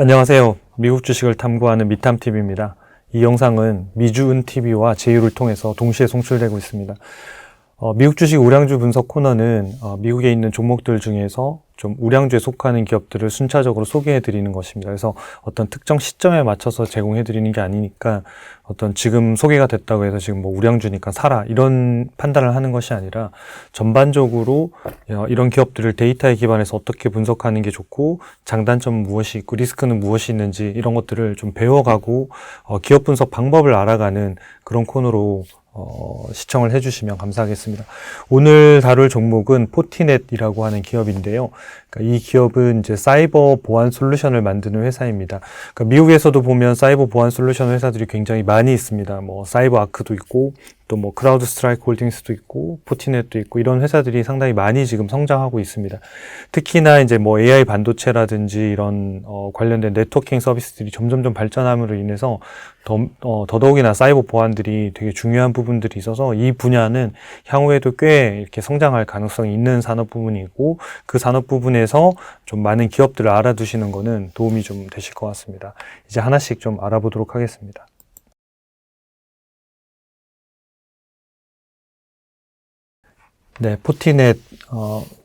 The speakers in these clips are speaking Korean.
안녕하세요. 미국 주식을 탐구하는 미탐TV입니다. 이 영상은 미주은TV와 제휴를 통해서 동시에 송출되고 있습니다. 미국 주식 우량주 분석 코너는 미국에 있는 종목들 중에서 좀 우량주에 속하는 기업들을 순차적으로 소개해 드리는 것입니다. 그래서 어떤 특정 시점에 맞춰서 제공해 드리는 게 아니니까 어떤 지금 소개가 됐다고 해서 지금 뭐 우량주니까 사라 이런 판단을 하는 것이 아니라 전반적으로 이런 기업들을 데이터에 기반해서 어떻게 분석하는 게 좋고 장단점은 무엇이 있고 리스크는 무엇이 있는지 이런 것들을 좀 배워가고 기업 분석 방법을 알아가는 그런 코너로 시청을 해주시면 감사하겠습니다. 오늘 다룰 종목은 포티넷이라고 하는 기업인데요. 그러니까 이 기업은 이제 사이버 보안 솔루션을 만드는 회사입니다. 그러니까 미국에서도 보면 사이버 보안 솔루션 회사들이 굉장히 많이 있습니다. 뭐 사이버 아크도 있고 또 뭐 크라우드 스트라이크 홀딩스도 있고 포티넷도 있고 이런 회사들이 상당히 많이 지금 성장하고 있습니다. 특히나 이제 뭐 AI 반도체라든지 이런 관련된 네트워킹 서비스들이 점점점 발전함으로 인해서 더더욱이나 사이버 보안들이 되게 중요한 부분들이 있어서 이 분야는 향후에도 꽤 이렇게 성장할 가능성이 있는 산업 부분이고 그 산업 부분에서 좀 많은 기업들을 알아두시는 거는 도움이 좀 되실 것 같습니다. 이제 하나씩 좀 알아보도록 하겠습니다. 네, 포티넷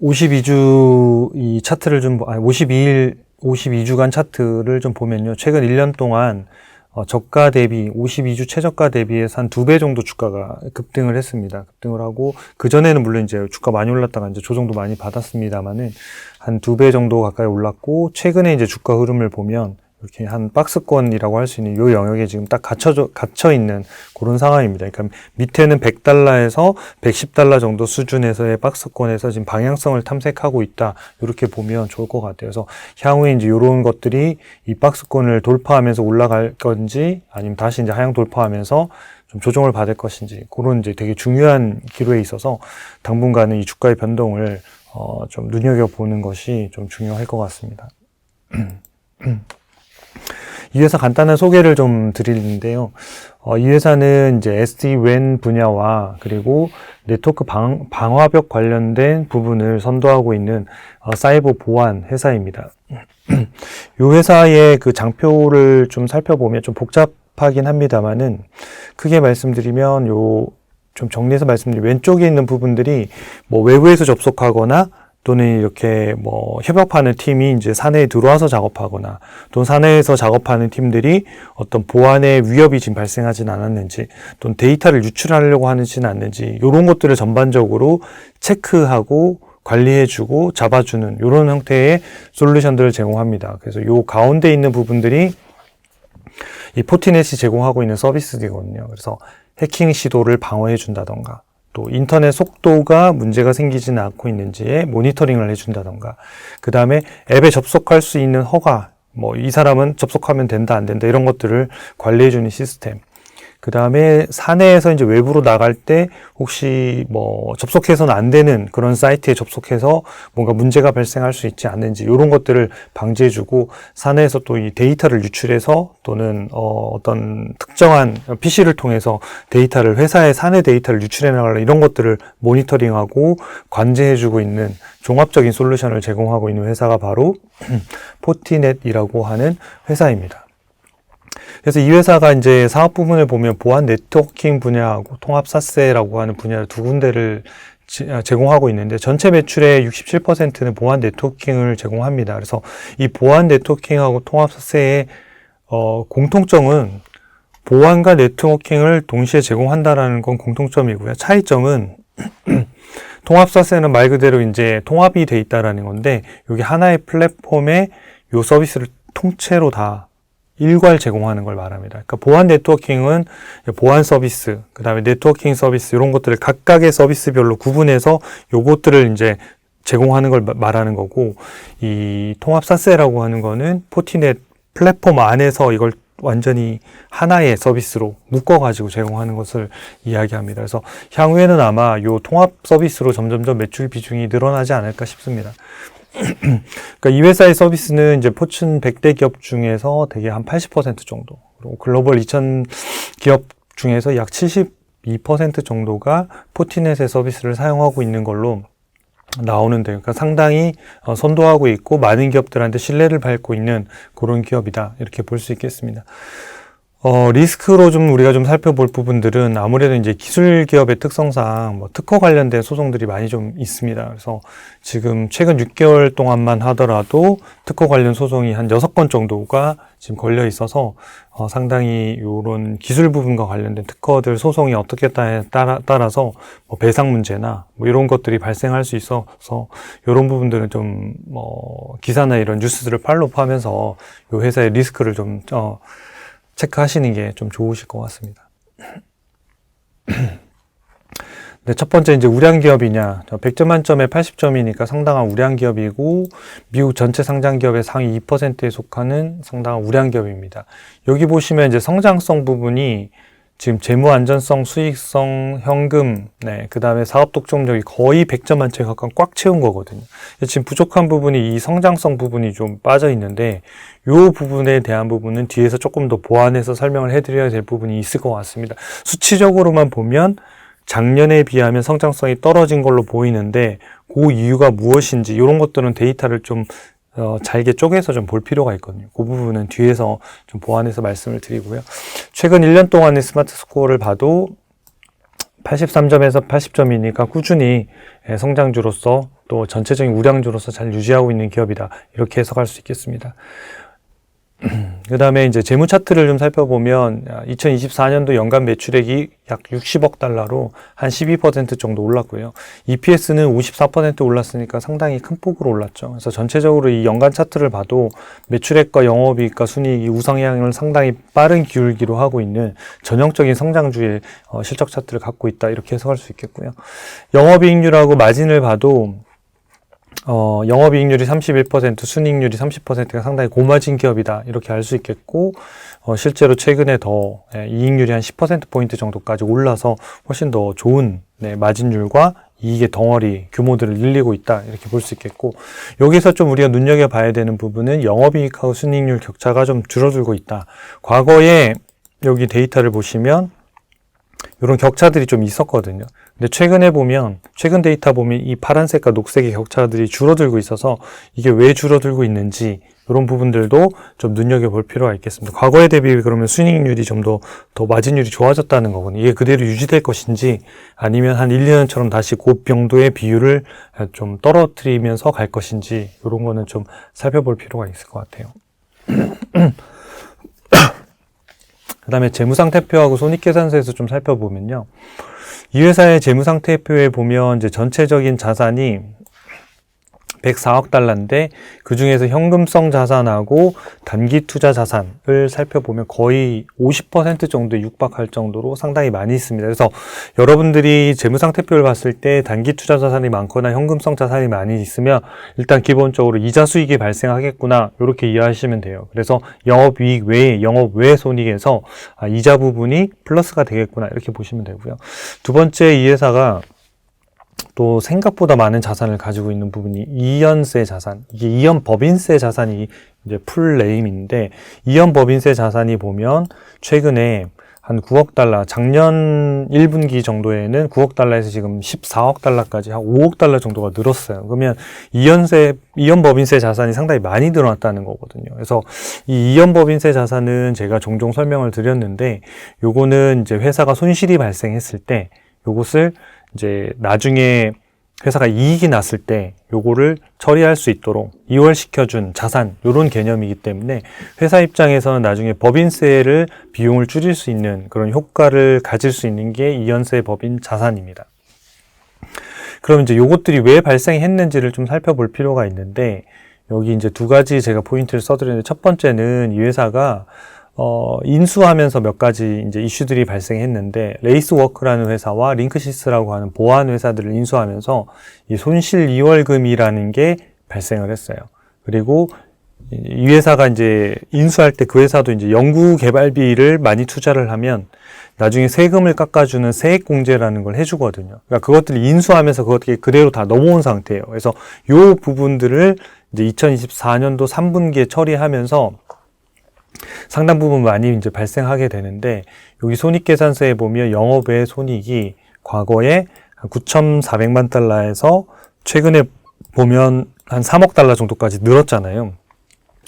52주 이 차트를 좀 52주간 차트를 좀 보면요. 최근 1년 동안 저가 대비 52주 최저가 대비해서 한 2배 정도 주가가 급등을 했습니다. 급등을 하고 그전에는 물론 이제 주가 많이 올랐다가 이제 조정도 많이 받았습니다만은 한 2배 정도 가까이 올랐고 최근에 이제 주가 흐름을 보면 이렇게 한 박스권이라고 할 수 있는 이 영역에 지금 딱 갇혀 있는 그런 상황입니다. 그러니까 밑에는 100달러에서 110달러 정도 수준에서의 박스권에서 지금 방향성을 탐색하고 있다. 이렇게 보면 좋을 것 같아요. 그래서 향후에 이제 이런 것들이 이 박스권을 돌파하면서 올라갈 건지 아니면 다시 이제 하향 돌파하면서 좀 조정을 받을 것인지 그런 이제 되게 중요한 기로에 있어서 당분간은 이 주가의 변동을 좀 눈여겨보는 것이 좀 중요할 것 같습니다. 이 회사 간단한 소개를 좀 드리는데요. 이 회사는 이제 SD-WAN 분야와 그리고 네트워크 방화벽 관련된 부분을 선도하고 있는 사이버 보안 회사입니다. 이 회사의 그 장표를 좀 살펴보면 좀 복잡하긴 합니다만은 크게 말씀드리면 좀 정리해서 말씀드리면 왼쪽에 있는 부분들이 뭐 외부에서 접속하거나 또는 이렇게 뭐 협업하는 팀이 이제 사내에 들어와서 작업하거나 또는 사내에서 작업하는 팀들이 어떤 보안의 위협이 지금 발생하진 않았는지 또는 데이터를 유출하려고 하지는 않는지 이런 것들을 전반적으로 체크하고 관리해주고 잡아주는 이런 형태의 솔루션들을 제공합니다. 그래서 이 가운데 있는 부분들이 이 포티넷이 제공하고 있는 서비스들이거든요. 그래서 해킹 시도를 방어해준다던가 또 인터넷 속도가 문제가 생기지는 않고 있는지에 모니터링을 해준다던가 그 다음에 앱에 접속할 수 있는 허가 뭐 이 사람은 접속하면 된다 안 된다 이런 것들을 관리해주는 시스템 그 다음에 사내에서 이제 외부로 나갈 때 혹시 뭐 접속해서는 안 되는 그런 사이트에 접속해서 뭔가 문제가 발생할 수 있지 않는지 이런 것들을 방지해주고 사내에서 또 이 데이터를 유출해서 또는 어떤 특정한 PC를 통해서 데이터를 회사의 사내 데이터를 유출해 나가려 이런 것들을 모니터링하고 관제해주고 있는 종합적인 솔루션을 제공하고 있는 회사가 바로 포티넷이라고 하는 회사입니다. 그래서 이 회사가 이제 사업 부분을 보면 보안 네트워킹 분야하고 통합 사세라고 하는 분야를 두 군데를 제공하고 있는데 전체 매출의 67%는 보안 네트워킹을 제공합니다. 그래서 이 보안 네트워킹하고 통합 사세의 공통점은 보안과 네트워킹을 동시에 제공한다라는 건 공통점이고요. 차이점은 통합 사세는 말 그대로 이제 통합이 돼 있다라는 건데 여기 하나의 플랫폼에 이 서비스를 통째로 다 일괄 제공하는 걸 말합니다. 그러니까 보안 네트워킹은 보안 서비스, 그 다음에 네트워킹 서비스 이런 것들을 각각의 서비스별로 구분해서 요것들을 이제 제공하는 걸 말하는 거고 이 통합 사세라고 하는 거는 포티넷 플랫폼 안에서 이걸 완전히 하나의 서비스로 묶어가지고 제공하는 것을 이야기합니다. 그래서 향후에는 아마 요 통합 서비스로 점점점 매출 비중이 늘어나지 않을까 싶습니다. 그러니까 이 회사의 서비스는 이제 포춘 100대 기업 중에서 되게 한 80% 정도, 그리고 글로벌 2000 기업 중에서 약 72% 정도가 포티넷의 서비스를 사용하고 있는 걸로 나오는데, 그러니까 상당히 선도하고 있고 많은 기업들한테 신뢰를 받고 있는 그런 기업이다, 이렇게 볼 수 있겠습니다. 리스크로 좀 우리가 좀 살펴볼 부분들은 아무래도 이제 기술 기업의 특성상 뭐 특허 관련된 소송들이 많이 좀 있습니다. 그래서 지금 최근 6개월 동안만 하더라도 특허 관련 소송이 한 6건 정도가 지금 걸려 있어서 상당히 이런 기술 부분과 관련된 특허들 소송이 어떻게 따라서 뭐 배상 문제나 뭐 이런 것들이 발생할 수 있어서 이런 부분들은 좀 기사나 이런 뉴스들을 팔로우하면서 이 회사의 리스크를 좀 체크하시는 게 좀 좋으실 것 같습니다. 네, 첫 번째 이제 우량 기업이냐. 100점 만점에 80점이니까 상당한 우량 기업이고, 미국 전체 상장 기업의 상위 2%에 속하는 상당한 우량 기업입니다. 여기 보시면 이제 성장성 부분이 지금 재무 안전성, 수익성, 현금, 그 다음에 사업 독점력이 거의 100점 만점에 가까운 꽉 채운 거거든요. 지금 부족한 부분이 이 성장성 부분이 좀 빠져 있는데, 이 부분에 대한 부분은 뒤에서 조금 더 보완해서 설명을 해드려야 될 부분이 있을 것 같습니다. 수치적으로만 보면 작년에 비하면 성장성이 떨어진 걸로 보이는데, 그 이유가 무엇인지 이런 것들은 데이터를 좀 잘게 쪼개서 좀 볼 필요가 있거든요. 그 부분은 뒤에서 좀 보완해서 말씀을 드리고요. 최근 1년 동안의 스마트 스코어를 봐도 83점에서 80점이니까 꾸준히 성장주로서 또 전체적인 우량주로서 잘 유지하고 있는 기업이다, 이렇게 해석할 수 있겠습니다. 그 다음에 이제 재무 차트를 좀 살펴보면 2024년도 연간 매출액이 약 60억 달러로 한 12% 정도 올랐고요. EPS는 54% 올랐으니까 상당히 큰 폭으로 올랐죠. 그래서 전체적으로 이 연간 차트를 봐도 매출액과 영업이익과 순이익이 우상향을 상당히 빠른 기울기로 하고 있는 전형적인 성장주의 실적 차트를 갖고 있다, 이렇게 해석할 수 있겠고요. 영업이익률하고 마진을 봐도 영업이익률이 31%, 순이익률이 30%가 상당히 고마진 기업이다, 이렇게 알 수 있겠고, 실제로 최근에 더 이익률이 한 10%포인트 정도까지 올라서 훨씬 더 좋은 마진율과 이익의 덩어리 규모들을 늘리고 있다, 이렇게 볼 수 있겠고, 여기서 좀 우리가 눈여겨봐야 되는 부분은 영업이익하고 순이익률 격차가 좀 줄어들고 있다. 과거에 여기 데이터를 보시면 이런 격차들이 좀 있었거든요. 근데 최근 데이터 보면 이 파란색과 녹색의 격차들이 줄어들고 있어서 이게 왜 줄어들고 있는지 이런 부분들도 좀 눈여겨볼 필요가 있겠습니다. 과거에 대비 그러면 순이익률이 좀 더 마진율이 좋아졌다는 거거든요. 이게 그대로 유지될 것인지 아니면 한 1, 2년 처럼 다시 그 정도의 비율을 좀 떨어뜨리면서 갈 것인지 이런 거는 좀 살펴볼 필요가 있을 것 같아요. 그 다음에 재무상태표하고 손익계산서에서 좀 살펴보면요. 이 회사의 재무상태표에 보면 이제 전체적인 자산이 104억 달러인데 그 중에서 현금성 자산하고 단기 투자 자산을 살펴보면 거의 50% 정도에 육박할 정도로 상당히 많이 있습니다. 그래서 여러분들이 재무상태표를 봤을 때 단기 투자 자산이 많거나 현금성 자산이 많이 있으면 일단 기본적으로 이자 수익이 발생하겠구나, 이렇게 이해하시면 돼요. 그래서 영업이익 외에 영업 외 손익에서 이자 부분이 플러스가 되겠구나, 이렇게 보시면 되고요. 두 번째, 이 회사가 또 생각보다 많은 자산을 가지고 있는 부분이 이연세 자산, 이게 이연법인세 자산이 이제 풀 네임인데, 이연법인세 자산이 보면 최근에 한 9억 달러, 작년 1분기 정도에는 9억 달러에서 지금 14억 달러까지 한 5억 달러 정도가 늘었어요. 그러면 이연법인세 자산이 상당히 많이 늘어났다는 거거든요. 그래서 이 이연법인세 자산은 제가 종종 설명을 드렸는데, 요거는 이제 회사가 손실이 발생했을 때 요것을 이제 나중에 회사가 이익이 났을 때 요거를 처리할 수 있도록 이월시켜준 자산, 요런 개념이기 때문에 회사 입장에서는 나중에 법인세를 비용을 줄일 수 있는 그런 효과를 가질 수 있는 게 이연세 법인 자산입니다. 그럼 이제 요것들이 왜 발생했는지를 좀 살펴볼 필요가 있는데, 여기 이제 두 가지 제가 포인트를 써드렸는데, 첫 번째는 이 회사가 인수하면서 몇 가지 이제 이슈들이 발생했는데, 레이스워크라는 회사와 링크시스라고 하는 보안 회사들을 인수하면서 이 손실 이월금이라는 게 발생을 했어요. 그리고 이 회사가 이제 인수할 때 그 회사도 이제 연구 개발비를 많이 투자를 하면 나중에 세금을 깎아주는 세액공제라는 걸 해주거든요. 그러니까 그것들을 인수하면서 그것들이 그대로 다 넘어온 상태예요. 그래서 요 부분들을 이제 2024년도 3분기에 처리하면서 상당 부분 많이 이제 발생하게 되는데, 여기 손익계산서에 보면 영업외 손익이 과거에 9,400만 달러에서 최근에 보면 한 3억 달러 정도까지 늘었잖아요.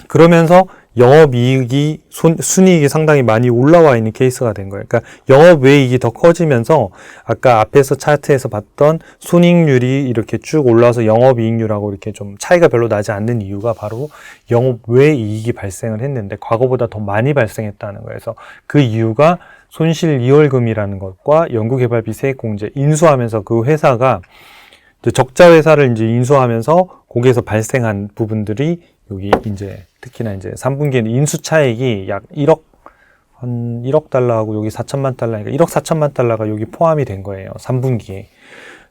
그러면서 영업이익이 순이익이 상당히 많이 올라와 있는 케이스가 된 거예요. 그러니까 영업외이익이 더 커지면서 아까 앞에서 차트에서 봤던 순이익률이 이렇게 쭉 올라와서 영업이익률하고 이렇게 좀 차이가 별로 나지 않는 이유가 바로 영업외이익이 발생을 했는데 과거보다 더 많이 발생했다는 거예요. 그래서 그 이유가 손실 이월금이라는 것과 연구개발비 세액공제 인수하면서 그 회사가 적자 회사를 이제 인수하면서 거기에서 발생한 부분들이 여기 이제 특히나 이제 3분기에는 인수 차익이 약 1억 달러하고 여기 4천만 달러니까 1억 4천만 달러가 여기 포함이 된 거예요. 3분기에.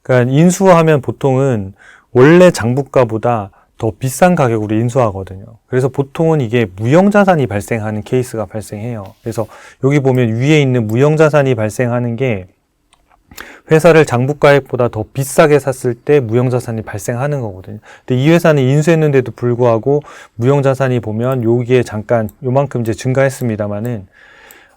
그러니까 인수하면 보통은 원래 장부가보다 더 비싼 가격으로 인수하거든요. 그래서 보통은 이게 무형자산이 발생하는 케이스가 발생해요. 그래서 여기 보면 위에 있는 무형자산이 발생하는 게 회사를 장부가액보다 더 비싸게 샀을 때 무형자산이 발생하는 거거든요. 근데 이 회사는 인수했는데도 불구하고 무형자산이 보면 여기에 잠깐 요만큼 이제 증가했습니다만은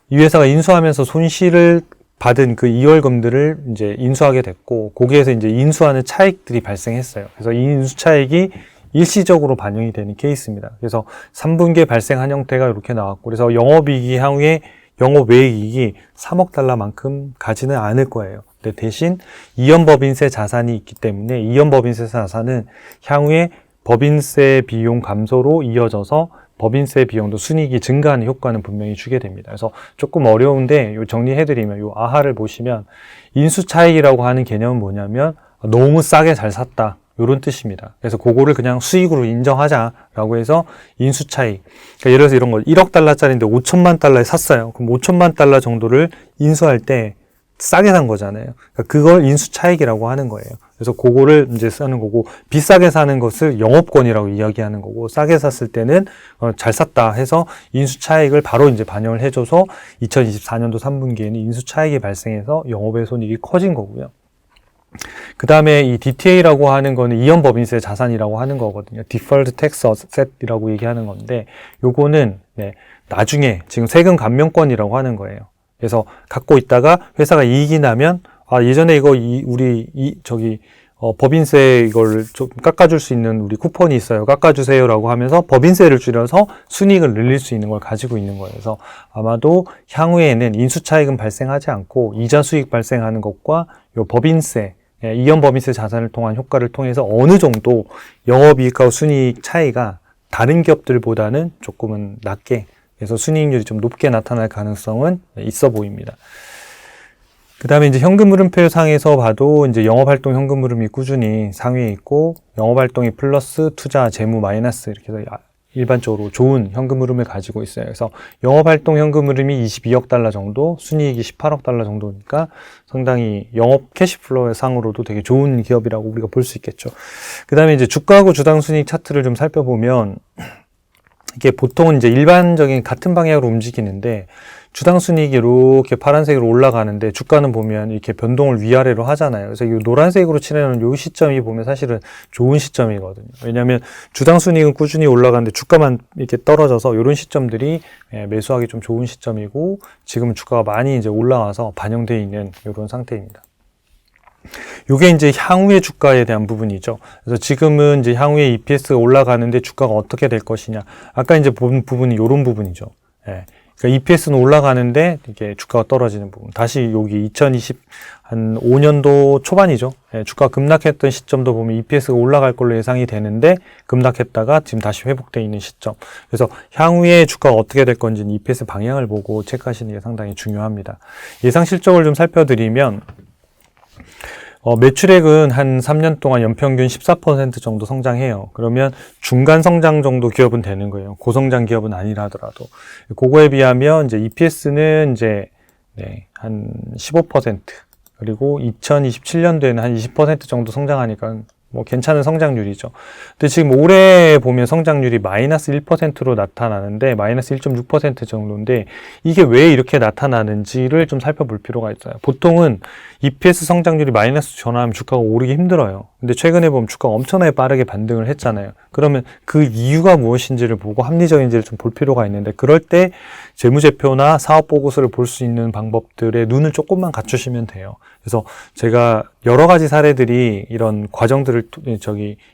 이 회사가 인수하면서 손실을 받은 그 이월금들을 이제 인수하게 됐고 거기에서 이제 인수하는 차익들이 발생했어요. 그래서 이 인수 차익이 일시적으로 반영이 되는 케이스입니다. 그래서 3분기에 발생한 형태가 이렇게 나왔고 그래서 영업이익이 향후에 영업외이익이 3억 달러만큼 가지는 않을 거예요. 근데 대신 이연법인세 자산이 있기 때문에 이연법인세 자산은 향후에 법인세 비용 감소로 이어져서 법인세 비용도 순이익이 증가하는 효과는 분명히 주게 됩니다. 그래서 조금 어려운데 요 정리해드리면 요 아하를 보시면 인수차익이라고 하는 개념은 뭐냐면 너무 싸게 잘 샀다. 이런 뜻입니다. 그래서 그거를 그냥 수익으로 인정하자라고 해서 인수차익. 그러니까 예를 들어서 이런 거 1억 달러짜리인데 5천만 달러에 샀어요. 그럼 5천만 달러 정도를 인수할 때 싸게 산 거잖아요. 그러니까 그걸 인수차익이라고 하는 거예요. 그래서 그거를 이제 쓰는 거고 비싸게 사는 것을 영업권이라고 이야기하는 거고 싸게 샀을 때는 잘 샀다 해서 인수차익을 바로 이제 반영을 해줘서 2024년도 3분기에는 인수차익이 발생해서 영업의 손익이 커진 거고요. 그 다음에 이 DTA라고 하는 거는 이연법인세 자산이라고 하는 거거든요. Deferred Tax Asset이라고 얘기하는 건데 요거는 나중에 지금 세금 감면권이라고 하는 거예요. 그래서 갖고 있다가 회사가 이익이 나면 예전에 이거 법인세 이걸 좀 깎아줄 수 있는 우리 쿠폰이 있어요. 깎아주세요라고 하면서 법인세를 줄여서 순이익을 늘릴 수 있는 걸 가지고 있는 거예요. 그래서 아마도 향후에는 인수차익은 발생하지 않고 이자 수익 발생하는 것과 요 법인세 이연법인세 자산을 통한 효과를 통해서 어느 정도 영업이익하고 순이익 차이가 다른 기업들보다는 조금은 낮게 그래서 순이익률이 좀 높게 나타날 가능성은 있어 보입니다. 그 다음에 이제 현금 흐름표 상에서 봐도 이제 영업활동 현금 흐름이 꾸준히 상위에 있고 영업활동이 플러스 투자 재무 마이너스 이렇게 해서 일반적으로 좋은 현금 흐름을 가지고 있어요. 그래서 영업활동 현금 흐름이 22억 달러 정도, 순이익이 18억 달러 정도니까 상당히 영업 캐시플로우 상으로도 되게 좋은 기업이라고 우리가 볼 수 있겠죠. 그 다음에 이제 주가하고 주당 순이익 차트를 좀 살펴보면 이게 보통은 이제 일반적인 같은 방향으로 움직이는데 주당 순이익이 이렇게 파란색으로 올라가는데 주가는 보면 이렇게 변동을 위아래로 하잖아요. 그래서 이 노란색으로 칠해놓은 이 시점이 보면 사실은 좋은 시점이거든요. 왜냐하면 주당 순이익은 꾸준히 올라가는데 주가만 이렇게 떨어져서 이런 시점들이 매수하기 좀 좋은 시점이고 지금은 주가가 많이 이제 올라와서 반영되어 있는 이런 상태입니다. 요게 이제 향후의 주가에 대한 부분이죠. 그래서 지금은 이제 향후에 EPS가 올라가는데 주가가 어떻게 될 것이냐. 아까 이제 본 부분이 요런 부분이죠. 그러니까 EPS는 올라가는데 이게 주가가 떨어지는 부분. 다시 여기 2025년도 초반이죠. 주가가 급락했던 시점도 보면 EPS가 올라갈 걸로 예상이 되는데 급락했다가 지금 다시 회복되어 있는 시점. 그래서 향후에 주가가 어떻게 될 건지는 EPS 방향을 보고 체크하시는 게 상당히 중요합니다. 예상 실적을 좀 살펴드리면 매출액은 한 3년 동안 연평균 14% 정도 성장해요. 그러면 중간 성장 정도 기업은 되는 거예요. 고성장 기업은 아니라 하더라도. 그거에 비하면 이제 EPS는 이제 한 15% 그리고 2027년도에는 한 20% 정도 성장하니까 뭐 괜찮은 성장률이죠. 근데 지금 올해 보면 성장률이 마이너스 1%로 나타나는데 마이너스 1.6% 정도인데 이게 왜 이렇게 나타나는지를 좀 살펴볼 필요가 있어요. 보통은 EPS 성장률이 마이너스 전환하면 주가가 오르기 힘들어요. 근데 최근에 보면 주가가 엄청나게 빠르게 반등을 했잖아요. 그러면 그 이유가 무엇인지를 보고 합리적인지를 좀 볼 필요가 있는데 그럴 때 재무제표나 사업보고서를 볼 수 있는 방법들에 눈을 조금만 갖추시면 돼요. 그래서 제가 여러 가지 사례들이 이런 과정들을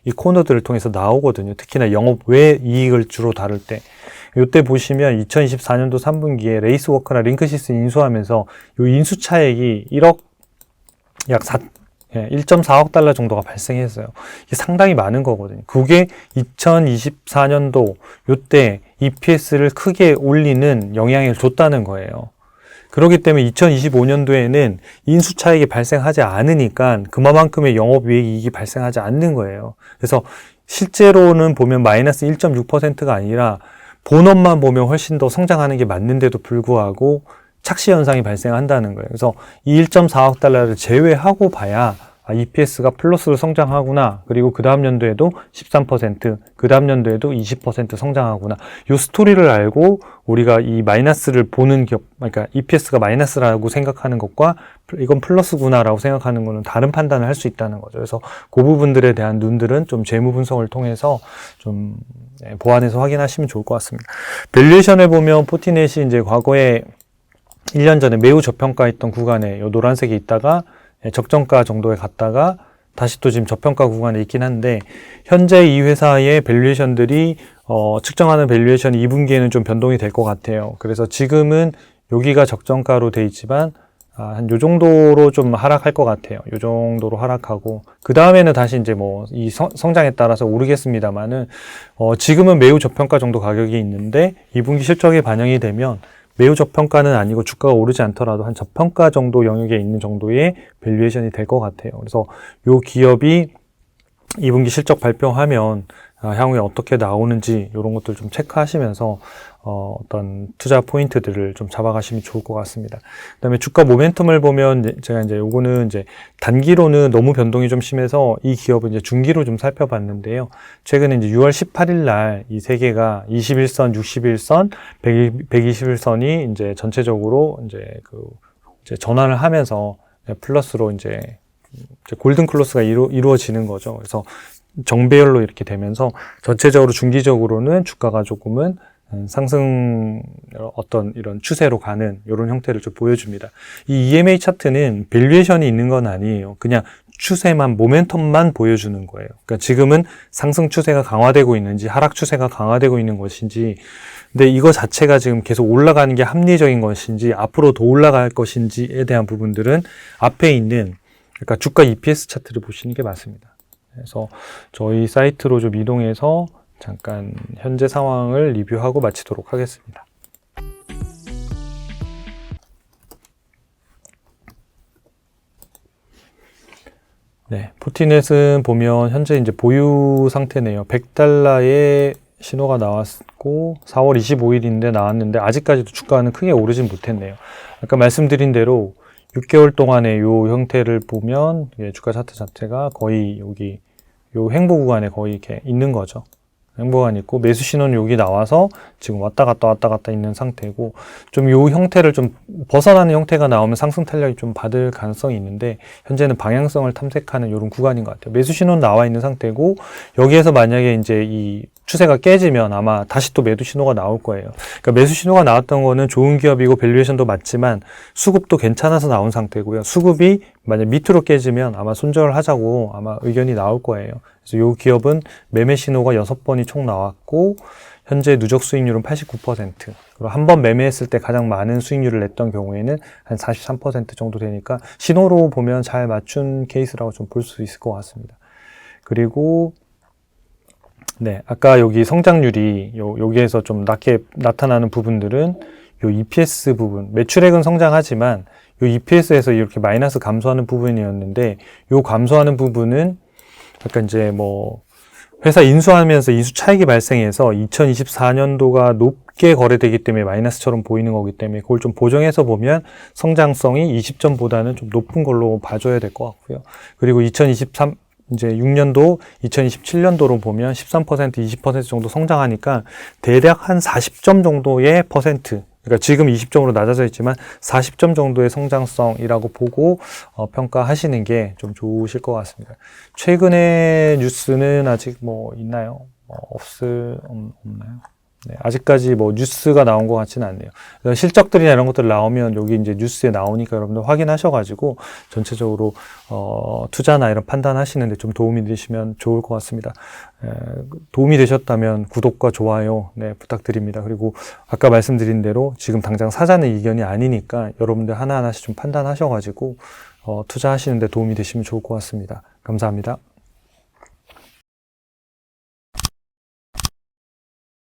이 코너들을 통해서 나오거든요. 특히나 영업 외 이익을 주로 다룰 때. 요때 보시면 2024년도 3분기에 레이스워크나 링크시스 인수하면서 요 인수 차액이 1억, 약 1.4억 달러 정도가 발생했어요. 이게 상당히 많은 거거든요. 그게 2024년도 요때 EPS를 크게 올리는 영향을 줬다는 거예요. 그렇기 때문에 2025년도에는 인수 차익이 발생하지 않으니까 그만큼의 영업이익이 발생하지 않는 거예요. 그래서 실제로는 보면 마이너스 1.6%가 아니라 본업만 보면 훨씬 더 성장하는 게 맞는데도 불구하고 착시 현상이 발생한다는 거예요. 그래서 이 1.4억 달러를 제외하고 봐야 EPS가 플러스로 성장하구나. 그리고 그 다음 연도에도 13%, 그 다음 연도에도 20% 성장하구나. 이 스토리를 알고 우리가 이 마이너스를 보는 기업, 그러니까 EPS가 마이너스라고 생각하는 것과 이건 플러스구나라고 생각하는 거는 다른 판단을 할 수 있다는 거죠. 그래서 그 부분들에 대한 눈들은 좀 재무 분석을 통해서 좀 보완해서 확인하시면 좋을 것 같습니다. 밸류에이션을 보면 포티넷이 이제 과거에 1년 전에 매우 저평가했던 구간에 요 노란색이 있다가 적정가 정도에 갔다가 다시 또 지금 저평가 구간에 있긴 한데, 현재 이 회사의 밸류에이션들이 측정하는 밸류에이션이 2분기에는 좀 변동이 될 것 같아요. 그래서 지금은 여기가 적정가로 돼 있지만 한 요 정도로 좀 하락할 것 같아요. 요 정도로 하락하고 그 다음에는 다시 이제 뭐 이 성장에 따라서 오르겠습니다만은 지금은 매우 저평가 정도 가격이 있는데 2분기 실적에 반영이 되면 매우 저평가는 아니고 주가가 오르지 않더라도 한 저평가 정도 영역에 있는 정도의 밸류에이션이 될 것 같아요. 그래서 요 기업이 2분기 실적 발표하면 향후에 어떻게 나오는지 이런 것들 좀 체크하시면서 어떤 투자 포인트들을 좀 잡아가시면 좋을 것 같습니다. 그다음에 주가 모멘텀을 보면 제가 이제 요거는 이제 단기로는 너무 변동이 좀 심해서 이 기업을 이제 중기로 좀 살펴봤는데요. 최근에 이제 6월 18일 날 이 세 개가 21선, 61선, 121선이 이제 전체적으로 이제 전환을 하면서 플러스로 이제 골든 클로스가 이루어지는 거죠. 그래서 정배열로 이렇게 되면서 전체적으로 중기적으로는 주가가 조금은 상승 어떤 이런 추세로 가는 이런 형태를 좀 보여줍니다. 이 EMA 차트는 밸류에이션이 있는 건 아니에요. 그냥 추세만, 모멘텀만 보여주는 거예요. 그러니까 지금은 상승 추세가 강화되고 있는지 하락 추세가 강화되고 있는 것인지, 근데 이거 자체가 지금 계속 올라가는 게 합리적인 것인지 앞으로 더 올라갈 것인지에 대한 부분들은 앞에 있는, 그러니까 주가 EPS 차트를 보시는 게 맞습니다. 그래서 저희 사이트로 좀 이동해서 잠깐 현재 상황을 리뷰하고 마치도록 하겠습니다. 네, 포티넷은 보면 현재 이제 보유 상태네요. 100달러의 신호가 나왔고 4월 25일인데 나왔는데 아직까지도 주가는 크게 오르진 못했네요. 아까 말씀드린 대로 6개월 동안의 요 형태를 보면 주가 차트 자체가 거의 여기 요 횡보 구간에 거의 이렇게 있는 거죠. 횡보가 있고 매수 신호는 여기 나와서 지금 왔다 갔다 있는 상태고, 좀 요 형태를 좀 벗어나는 형태가 나오면 상승 탄력이 좀 받을 가능성이 있는데 현재는 방향성을 탐색하는 이런 구간인 것 같아요. 매수 신호는 나와 있는 상태고 여기에서 만약에 이제 이 추세가 깨지면 아마 다시 또 매도 신호가 나올 거예요. 그러니까 매수 신호가 나왔던 거는 좋은 기업이고 밸류에이션도 맞지만 수급도 괜찮아서 나온 상태고요. 수급이 만약 밑으로 깨지면 아마 손절을 하자고 아마 의견이 나올 거예요. 그래서 이 기업은 매매 신호가 6번이 총 나왔고 현재 누적 수익률은 89%, 그리고 한 번 매매했을 때 가장 많은 수익률을 냈던 경우에는 한 43% 정도 되니까 신호로 보면 잘 맞춘 케이스라고 좀 볼 수 있을 것 같습니다. 그리고 네, 아까 여기 성장률이 여기에서 좀 낮게 나타나는 부분들은 요 EPS 부분, 매출액은 성장하지만 요 EPS에서 이렇게 마이너스 감소하는 부분이었는데 요 감소하는 부분은 약간 이제 뭐 회사 인수하면서 인수 차익이 발생해서 2024년도가 높게 거래되기 때문에 마이너스처럼 보이는 거기 때문에 그걸 좀 보정해서 보면 성장성이 20점보다는 좀 높은 걸로 봐줘야 될 것 같고요. 그리고 2023 이제 6년도, 2027년도로 보면 13%, 20% 정도 성장하니까 대략 한 40점 정도의 퍼센트, 그러니까 지금 20점으로 낮아져 있지만 40점 정도의 성장성이라고 보고 평가하시는 게 좀 좋으실 것 같습니다. 최근에 뉴스는 아직 뭐 있나요? 없나요? 네, 아직까지 뭐 뉴스가 나온 것 같지는 않네요. 실적들이나 이런 것들 나오면 여기 이제 뉴스에 나오니까 여러분들 확인하셔가지고 전체적으로 투자나 이런 판단하시는데 좀 도움이 되시면 좋을 것 같습니다. 도움이 되셨다면 구독과 좋아요 네, 부탁드립니다. 그리고 아까 말씀드린 대로 지금 당장 사자는 이견이 아니니까 여러분들 하나하나씩 좀 판단하셔가지고 투자하시는데 도움이 되시면 좋을 것 같습니다. 감사합니다.